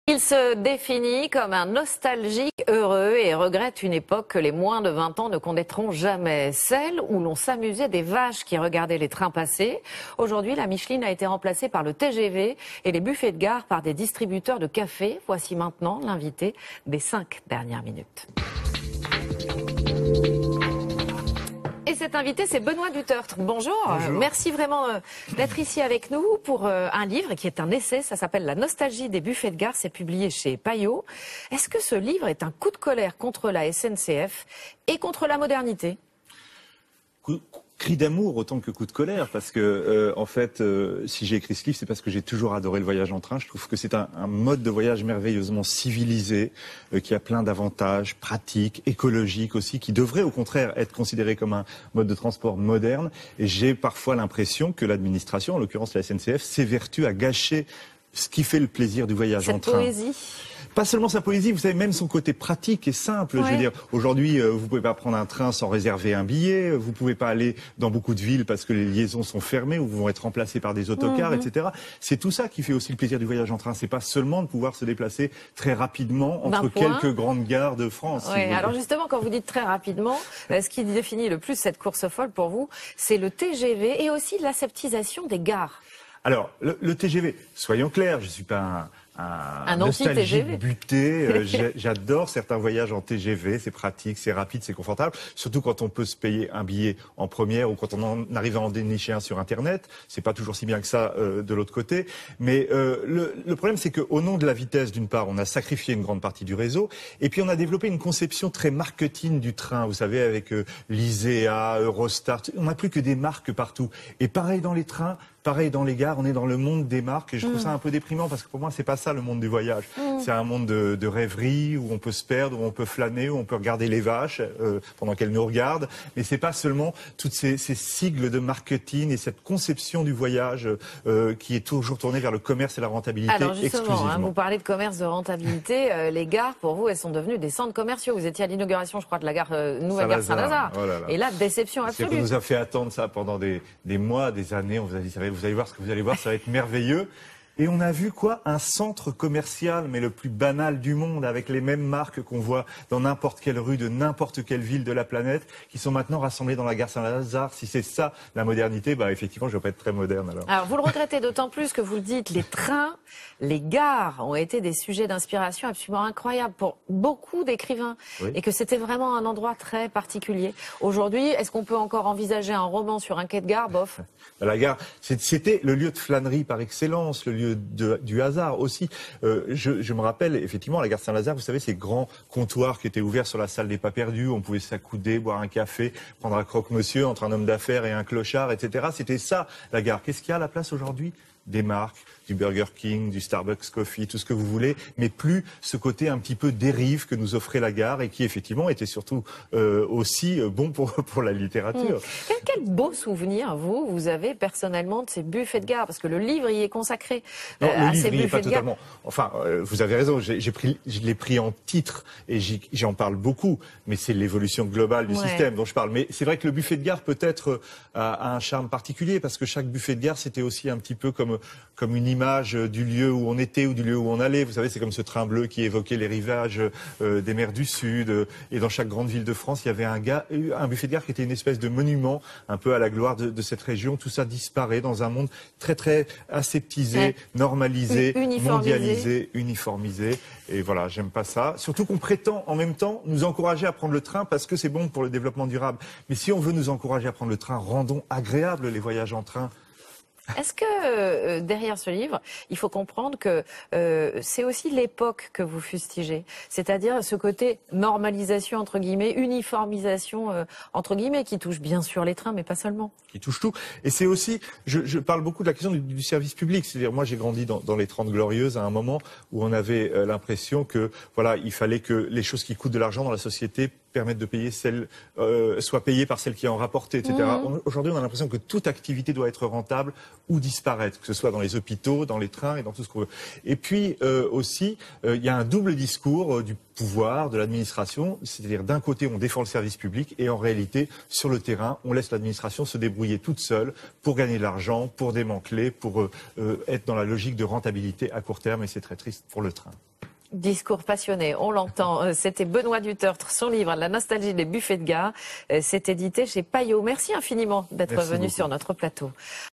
Il se définit comme un nostalgique heureux et regrette une époque que les moins de 20 ans ne connaîtront jamais. Celle où l'on s'amusait des vaches qui regardaient les trains passer. Aujourd'hui, la Micheline a été remplacée par le TGV et les buffets de gare par des distributeurs de café. Voici maintenant l'invité des 5 dernières minutes. Et cet invité, c'est Benoît Dutertre. Bonjour. Bonjour. Merci vraiment d'être ici avec nous pour un livre qui est un essai. Ça s'appelle La nostalgie des buffets de gare. C'est publié chez Payot. Est-ce que ce livre est un coup de colère contre la SNCF et contre la modernité? Cri d'amour autant que coup de colère, parce que en fait, si j'ai écrit ce livre, c'est parce que j'ai toujours adoré le voyage en train. Je trouve que c'est un mode de voyage merveilleusement civilisé, qui a plein d'avantages pratiques, écologiques aussi, qui devrait au contraire être considéré comme un mode de transport moderne. Et j'ai parfois l'impression que l'administration, en l'occurrence la SNCF, s'évertue à gâcher ce qui fait le plaisir du voyage en train. Cette poésie. Pas seulement sa poésie, vous savez, même son côté pratique et simple. Ouais. Je veux dire, aujourd'hui, vous pouvez pas prendre un train sans réserver un billet. Vous pouvez pas aller dans beaucoup de villes parce que les liaisons sont fermées ou vont être remplacées par des autocars, etc. C'est tout ça qui fait aussi le plaisir du voyage en train. C'est pas seulement de pouvoir se déplacer très rapidement entre quelques grandes gares de France. Oui, alors justement, quand vous dites très rapidement, ce qui définit le plus cette course folle pour vous, c'est le TGV et aussi l'aseptisation des gares. Alors, le TGV, soyons clairs, je suis pas un nostalgique buté. J'adore certains voyages en TGV, c'est pratique, c'est rapide, c'est confortable. Surtout quand on peut se payer un billet en première ou quand on arrive à en dénicher un sur Internet. C'est pas toujours si bien que ça de l'autre côté. Mais le problème, c'est qu'au nom de la vitesse, d'une part, on a sacrifié une grande partie du réseau. Et puis, on a développé une conception très marketing du train. Vous savez, avec l'ISEA, Eurostar, on n'a plus que des marques partout. Et pareil dans les trains. Pareil dans les gares, on est dans le monde des marques et je trouve ça un peu déprimant parce que pour moi c'est pas ça le monde du voyage. C'est un monde de rêverie où on peut se perdre, où on peut flâner, où on peut regarder les vaches pendant qu'elles nous regardent. Mais c'est pas seulement toutes ces sigles de marketing et cette conception du voyage qui est toujours tournée vers le commerce et la rentabilité. Alors justement, exclusivement. Vous parlez de commerce, de rentabilité. Les gares, pour vous, elles sont devenues des centres commerciaux. Vous étiez à l'inauguration, je crois, de la gare nouvelle gare Saint-Lazare. Oh là là. Et là, déception absolue. On nous a fait attendre ça pendant des mois, des années. On vous a dit, vous allez voir ce que vous allez voir, ça va être merveilleux. Et on a vu quoi? Un centre commercial, mais le plus banal du monde, avec les mêmes marques qu'on voit dans n'importe quelle rue de n'importe quelle ville de la planète, qui sont maintenant rassemblées dans la gare Saint-Lazare. Si c'est ça, la modernité, bah effectivement, je ne vais pas être très moderne alors. Alors vous le regrettez d'autant plus que vous le dites, les trains, les gares ont été des sujets d'inspiration absolument incroyables pour beaucoup d'écrivains. Oui. Et que c'était vraiment un endroit très particulier. Aujourd'hui, est-ce qu'on peut encore envisager un roman sur un quai de gare? Bof. La gare, c'était le lieu de flânerie par excellence, le lieu du hasard aussi. Je me rappelle effectivement à la gare Saint-Lazare, vous savez, ces grands comptoirs qui étaient ouverts sur la salle des pas perdus, on pouvait s'accouder, boire un café, prendre un croque-monsieur entre un homme d'affaires et un clochard, etc. C'était ça la gare. Qu'est-ce qu'il y a à la place aujourd'hui? Des marques, du Burger King, du Starbucks Coffee, tout ce que vous voulez, mais plus ce côté un petit peu dérive que nous offrait la gare et qui effectivement était surtout aussi bon pour la littérature. Quel beau souvenir vous avez personnellement de ces buffets de gare, parce que le livre y est consacré à ces buffets de gare. Enfin, vous avez raison, je l'ai pris en titre et j'en parle beaucoup, mais c'est l'évolution globale du système dont je parle. Mais c'est vrai que le buffet de gare peut-être a un charme particulier parce que chaque buffet de gare c'était aussi un petit peu comme une image du lieu où on était ou du lieu où on allait. Vous savez, c'est comme ce train bleu qui évoquait les rivages des mers du Sud. Et dans chaque grande ville de France, il y avait un buffet de gare qui était une espèce de monument, un peu à la gloire de cette région. Tout ça disparaît dans un monde très, très aseptisé, normalisé, mondialisé, uniformisé. Et voilà, j'aime pas ça. Surtout qu'on prétend en même temps nous encourager à prendre le train parce que c'est bon pour le développement durable. Mais si on veut nous encourager à prendre le train, rendons agréables les voyages en train. Est-ce que derrière ce livre, il faut comprendre que c'est aussi l'époque que vous fustigez, c'est-à-dire ce côté normalisation entre guillemets, uniformisation entre guillemets, qui touche bien sûr les trains, mais pas seulement. Qui touche tout. Et c'est aussi, je parle beaucoup de la question du service public. C'est-à-dire, moi, j'ai grandi dans les 30 Glorieuses à un moment où on avait l'impression que, voilà, il fallait que les choses qui coûtent de l'argent dans la société permettent de payer soient payées par celles qui en rapportaient, etc. Aujourd'hui, on a l'impression que toute activité doit être rentable ou disparaître, que ce soit dans les hôpitaux, dans les trains et dans tout ce qu'on veut. Et puis aussi, il y a un double discours du pouvoir, de l'administration, c'est-à-dire d'un côté on défend le service public et en réalité sur le terrain on laisse l'administration se débrouiller toute seule pour gagner de l'argent, pour démanteler, pour être dans la logique de rentabilité à court terme et c'est très triste pour le train. Discours passionné, on l'entend. C'était Benoît Dutertre, son livre La nostalgie des buffets de gare. C'est édité chez Payot. Merci infiniment d'être venu sur notre plateau.